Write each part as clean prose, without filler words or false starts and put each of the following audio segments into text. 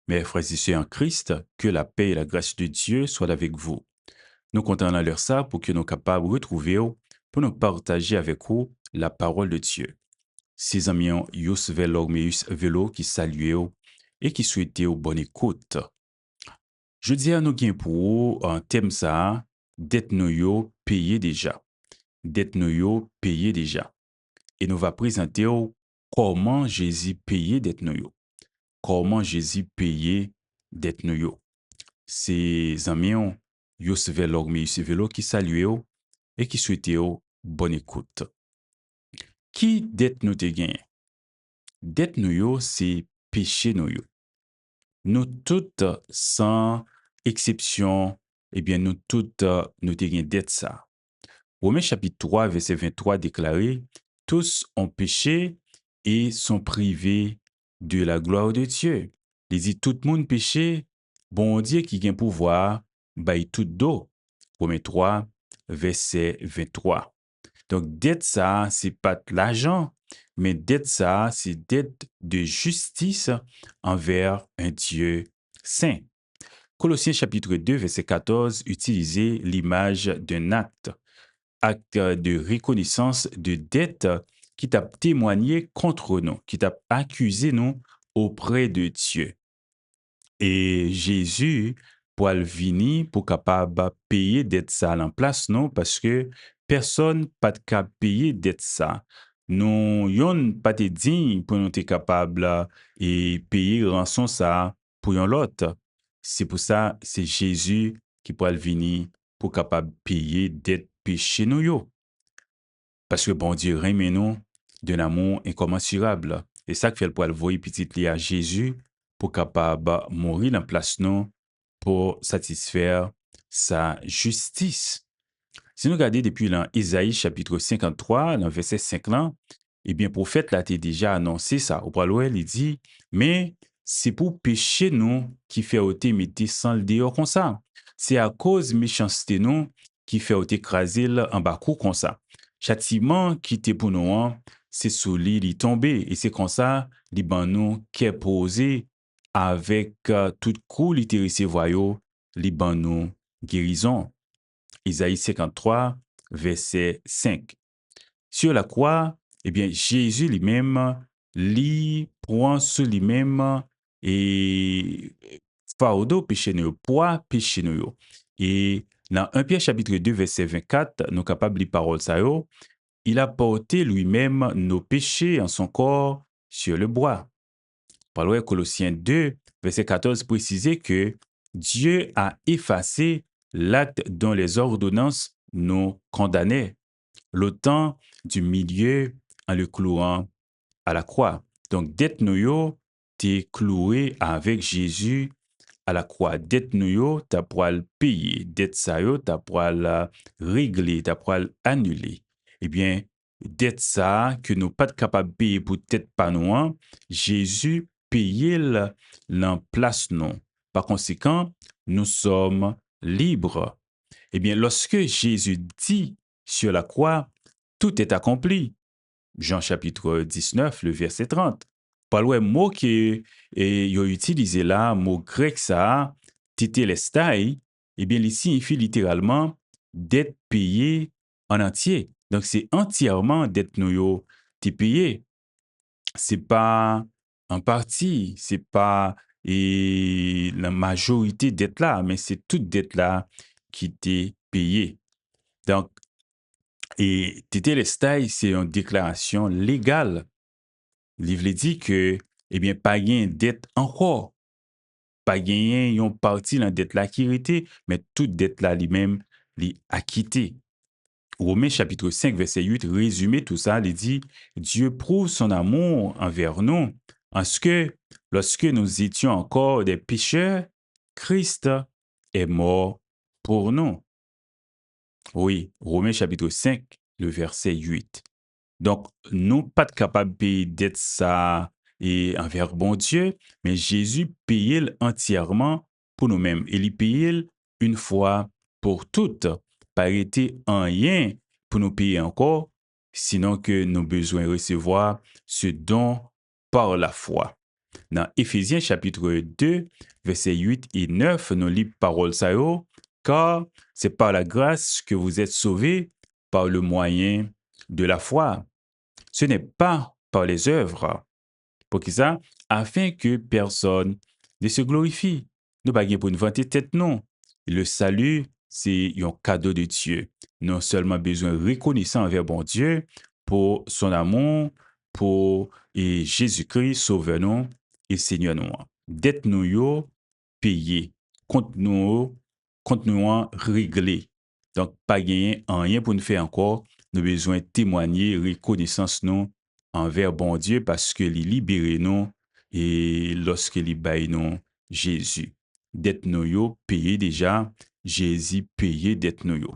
Mes frères et sœurs en Christ, que la paix et la grâce de Dieu soient avec vous. Nous comptons dans leur ça pour que nous capables de retrouver, pour nous partager avec vous la parole de Dieu. Ces amis, Yus Velormeus Velo qui saluent et qui souhaitent bonne écoute. Je dis à nous gain pour vous un thème ça, dette nous yo payé déjà. Dette nous yo payé déjà. Et nous va présenter comment Jésus payé dette nous yo. Comment Jésus payé dette nous yo. Ces amis, Yus Velormeus Velo qui saluent et qui souhaitent bonne écoute. Qui dette nous te gain? Dette nous yo, c'est péché nous yo. Nous toutes, sans exception, eh bien, nous toutes, nous te gain dette ça. Romains chapitre 3, verset 23 déclaré, tous ont péché et sont privés de la gloire de Dieu. Il dit, tout le monde péché, bon Dieu qui gain pouvoir, bail tout d'eau. Romains 3, verset 23. Donc, dette ça, c'est pas de l'argent, mais dette ça, c'est dette de justice envers un Dieu saint. Colossiens chapitre 2, verset 14, utilisez l'image d'un acte de reconnaissance de dette qui t'a témoigné contre nous, qui t'a accusé nous auprès de Dieu. Et Jésus, pour venir pour capable payer dette ça en place, non, parce que personne pas de cap payer dette ça. Nous, yon pas te dit pour nous être capable et payer rançon ça pour yon l'autre. C'est pour ça, c'est Jésus qui pourra venir pour capable payer dette péché nous yo. Parce que bon Dieu aime nous d'un amour incommensurable. Et ça qui fait le poil voyer petit li à Jésus pour capable mourir en place nous pour satisfaire sa justice. Si nous regardons depuis dans Isaïe chapitre 53, dans verset 5 là, eh bien, prophète l'a déjà annoncé ça. Au poil il dit, mais c'est pour pécher nous qui fait ôter mettre sans le dehors comme ça. C'est à cause méchanceté nous qui fait ôter écraser en bas comme ça. Châtiment qui était pour nous, c'est sous lui, il tombé. Et c'est comme ça, les nous qui est posé avec toute coup, il recevoir les nous guérison. Isaïe 53, verset 5. Sur la croix, eh bien, Jésus lui-même, lui prend sur lui-même et fardeau péché nous, poids péché nous. Et dans 1 Pierre chapitre 2, verset 24, nous capables de parole ça yo, il a porté lui-même nos péchés en son corps sur le bois. Par Colossiens 2, verset 14, précisait que Dieu a effacé l'acte dont les ordonnances nous condamnaient, le temps du milieu en le clouant à la croix. Donc, dette nous yo, t'es cloué avec Jésus à la croix. Dette nous yo, t'as pour le payer. Dette ça yo, t'as pour le régler, t'as pour le annuler. Eh bien, dette ça que nous pas capable de payer pour tête pas nous, Jésus payait l'en place non. Par conséquent, nous sommes libres. Eh bien, lorsque Jésus dit sur la croix, tout est accompli. Jean chapitre 19, le verset 30. Par le mot qui est utilisé là, mot grec ça, tétélestai, eh bien, il signifie littéralement d'être payé en entier. Donc, c'est entièrement d'être nous t'es payé. C'est pas en partie, c'est pas la majorité d'être là, mais c'est toute dette là qui t'est payée. Donc, et tétélestai, c'est une déclaration légale. Le livre dit que, eh bien, pas gain dette encore. Pas gain yon partie dans dette là qui était, mais toute dette là lui-même, li acquitté. Romains chapitre 5, verset 8, résumé tout ça, il dit, Dieu prouve son amour envers nous, en ce que, lorsque nous étions encore des pécheurs, Christ est mort pour nous. Oui, Romains chapitre 5, le verset 8. Donc, nous pas capables de payer dette ça et envers bon Dieu, mais Jésus payait entièrement pour nous-mêmes. Il payait une fois pour toutes, pas été en rien pour nous payer encore, sinon que nous besoin recevoir ce don par la foi. Dans Éphésiens chapitre 2, versets 8 et 9, nous lisons parole ça yo, car c'est par la grâce que vous êtes sauvés par le moyen de la foi. Ce n'est pas par les œuvres. Pour qui ça? Afin que personne ne se glorifie. Nous pas pour nous vanter tête non. Le salut, c'est un cadeau de Dieu. Non seulement besoin reconnaissant envers bon Dieu pour son amour, pour et Jésus-Christ sauveur nous et Seigneur nous. Dette nous yo payé, compte nous réglé. Donc pas gagner rien pour nous faire encore, nous besoin témoigner reconnaissance nous envers bon Dieu parce que il libéré nous et lorsque il baille nous Jésus. Dette nous yo payé déjà, Jésus payé dette nous yo.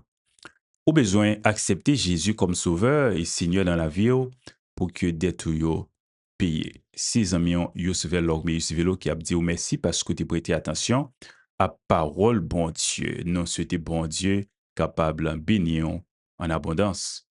Au besoin accepter Jésus comme sauveur et Seigneur dans la vie yo, pour que dette yo payé. Si amis yo suivez l'orme qui a dit merci parce que tu prêté attention à parole bon Dieu. Nous souhaitons bon Dieu capable de bénir en abondance.